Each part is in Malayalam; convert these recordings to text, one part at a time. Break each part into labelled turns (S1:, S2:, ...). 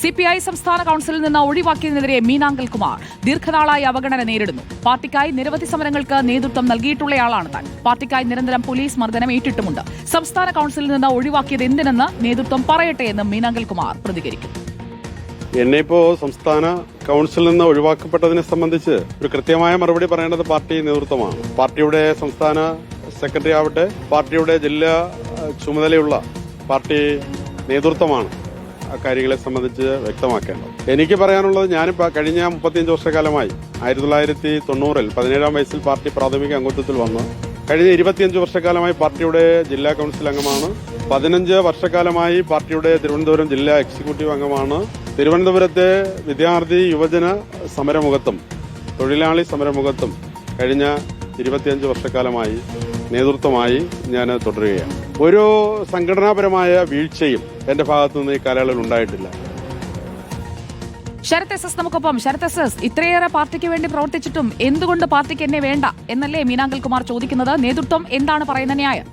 S1: CPI സംസ്ഥാന കൌൺസിലിൽ നിന്ന് ഒഴിവാക്കിയതിനെതിരെ മീനാങ്കൽ കുമാർ ദീർഘനാളായി അവഗണന നേരിടുന്നു. പാർട്ടിക്കായി നിരവധി സമരങ്ങൾക്ക് നേതൃത്വം നൽകിയിട്ടുള്ളയാളാണ് താൻ. പാർട്ടിക്കായി നിരന്തരം പോലീസ് മർദ്ദനം ഏറ്റിട്ടുമുണ്ട്. സംസ്ഥാന കൌൺസിലിൽ നിന്ന് ഒഴിവാക്കിയത് എന്തിനെന്ന് നേതൃത്വം പറയട്ടെ എന്ന് മീനാങ്കൽ കുമാർ പ്രതികരിക്കും.
S2: എന്നെ ഇപ്പോ സംസ്ഥാന കൌൺസിലിൽ നിന്ന് ഒഴിവാക്കപ്പെട്ടതിനെ സംബന്ധിച്ച് ഒരു കൃത്യമായ മറുപടി പറയേണ്ടത് പാർട്ടി നേതൃത്വമാണ്. പാർട്ടിയുടെ സംസ്ഥാന സെക്രട്ടറി ആവട്ടെ, പാർട്ടിയുടെ ജില്ലാ ചുമതലയുള്ള പാർട്ടി നേതൃത്വമാണ് കാര്യങ്ങളെ സംബന്ധിച്ച് വ്യക്തമാക്കേണ്ടത്. എനിക്ക് പറയാനുള്ളത്, ഞാനിപ്പോൾ കഴിഞ്ഞ 35 വർഷക്കാലമായി 1990 17ാം വയസ്സിൽ പാർട്ടി പ്രാഥമിക അംഗത്വത്തിൽ വന്ന് കഴിഞ്ഞ 25 വർഷക്കാലമായി പാർട്ടിയുടെ ജില്ലാ കൌൺസിൽ അംഗമാണ്. 15 വർഷക്കാലമായി പാർട്ടിയുടെ തിരുവനന്തപുരം ജില്ലാ എക്സിക്യൂട്ടീവ് അംഗമാണ്. തിരുവനന്തപുരത്തെ വിദ്യാർത്ഥി യുവജന സമരമുഖത്തും തൊഴിലാളി സമരമുഖത്തും കഴിഞ്ഞ 25 വർഷക്കാലമായി നേതൃത്വമായി ഞാൻ തുടരുകയാണ്. ഒരു സംഘടനാപരമായ വീഴ്ചയും എന്റെ ഭാഗത്തുനിന്ന് ഈ കാലയളവിൽ ഉണ്ടായിട്ടില്ല.
S1: ശരത് എസ് നമുക്കൊപ്പം. ശരത് എസ്, ഇത്രയേറെ പാർട്ടിക്ക് വേണ്ടി പ്രവർത്തിച്ചിട്ടും എന്തുകൊണ്ട് പാർട്ടിക്ക് എന്നെ വേണ്ട എന്നല്ലേ മീനാങ്കൽ കുമാർ ചോദിക്കുന്നത്? നേതൃത്വം എന്താണ് പറയുന്ന ന്യായം?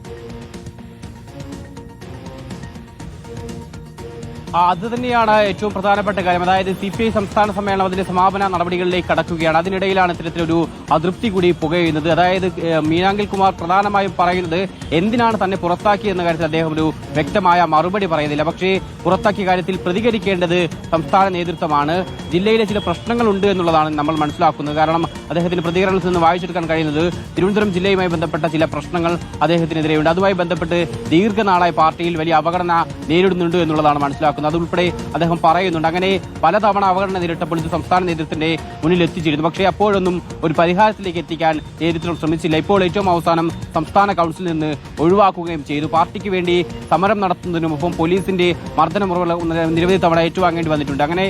S3: അത് തന്നെയാണ് ഏറ്റവും പ്രധാനപ്പെട്ട കാര്യം. അതായത് CPI സംസ്ഥാന സമ്മേളനം അതിന്റെ സമാപന നടപടികളിലേക്ക് കടക്കുകയാണ്. അതിനിടയിലാണ് ഇത്തരത്തിലൊരു അതൃപ്തി കൂടി പുകയുന്നത്. അതായത് മീനാങ്കൽ കുമാർ പ്രധാനമായും പറയുന്നത് എന്തിനാണ് തന്നെ പുറത്താക്കിയെന്ന കാര്യത്തിൽ അദ്ദേഹം ഒരു വ്യക്തമായ മറുപടി പറയുന്നില്ല. പക്ഷേ പുറത്താക്കിയ കാര്യത്തിൽ പ്രതികരിക്കേണ്ടത് സംസ്ഥാന നേതൃത്വമാണ്. ജില്ലയിലെ ചില പ്രശ്നങ്ങളുണ്ട് എന്നുള്ളതാണ് നമ്മൾ മനസ്സിലാക്കുന്നത്. കാരണം അദ്ദേഹത്തിന്റെ പ്രതികരണത്തിൽ നിന്ന് വായിച്ചെടുക്കാൻ കഴിയുന്നത് തിരുവനന്തപുരം ജില്ലയുമായി ബന്ധപ്പെട്ട ചില പ്രശ്നങ്ങൾ അദ്ദേഹത്തിനെതിരെയുണ്ട്. അതുമായി ബന്ധപ്പെട്ട് ദീർഘനാളായി പാർട്ടിയിൽ വലിയ അവഗണന നേരിടുന്നുണ്ട് എന്നുള്ളതാണ് മനസ്സിലാക്കുന്നത്. അതുൾപ്പെടെ അദ്ദേഹം പറയുന്നുണ്ട്. അങ്ങനെ പലതവണ അവഗണന നേരിട്ടപ്പോൾ ഇത് സംസ്ഥാന നേതൃത്വത്തിന്റെ മുന്നിൽ എത്തിച്ചിരുന്നു. പക്ഷേ അപ്പോഴൊന്നും ഒരു പരിഹാരത്തിലേക്ക് എത്തിക്കാൻ നേതൃത്വം ശ്രമിച്ചില്ല. ഇപ്പോൾ ഏറ്റവും അവസാനം സംസ്ഥാന കൌൺസിലിൽ നിന്ന് ഒഴിവാക്കുകയും ചെയ്തു. പാർട്ടിക്ക് വേണ്ടി സമരം നടത്തുന്നതിനുമൊപ്പം പോലീസിന്റെ മർദ്ദനമുറകൾ നിരവധി തവണ ഏറ്റുവാങ്ങേണ്ടി വന്നിട്ടുണ്ട്. അങ്ങനെ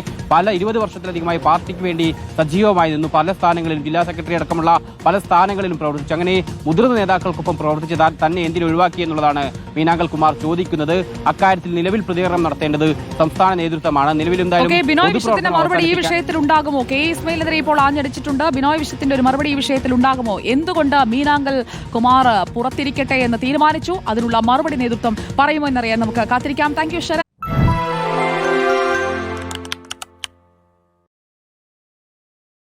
S3: 20 വർഷത്തിലധികമായി പാർട്ടിക്ക് വേണ്ടി സജീവമായി നിന്നു. പല സ്ഥാനങ്ങളിലും ജില്ലാ സെക്രട്ടറി അടക്കമുള്ള പല സ്ഥാനങ്ങളിലും പ്രവർത്തിച്ചു. അങ്ങനെ മുതിർന്ന നേതാക്കൾക്കൊപ്പം പ്രവർത്തിച്ച് തന്നെ എന്തിനു ഒഴിവാക്കി എന്നുള്ളതാണ് മീനാങ്കൽ കുമാർ ചോദിക്കുന്നത്. അക്കാര്യത്തിൽ നിലവിൽ പ്രതികരണം നടത്തേണ്ടത് സംസ്ഥാന നേതൃത്വമാണ്. നിലവിൽ
S1: ബിനോയ് വിഷയത്തിന്റെ മറുപടി ഈ വിഷയത്തിൽ ഉണ്ടാകുമോ? കെ ഇസ്മയിലിനെതിരെ ഇപ്പോൾ ആഞ്ഞടിച്ചിട്ടുണ്ട്. ബിനോയ് വിഷയത്തിന്റെ ഒരു മറുപടി ഈ വിഷയത്തിൽ ഉണ്ടാകുമോ? എന്തുകൊണ്ട് മീനാങ്കൽ കുമാർ പുറത്തിരിക്കട്ടെ എന്ന് തീരുമാനിച്ചു? അതിനുള്ള മറുപടി നേതൃത്വം പറയുമോ എന്നറിയാൻ നമുക്ക് കാത്തിരിക്കാം. Thank you Sarath.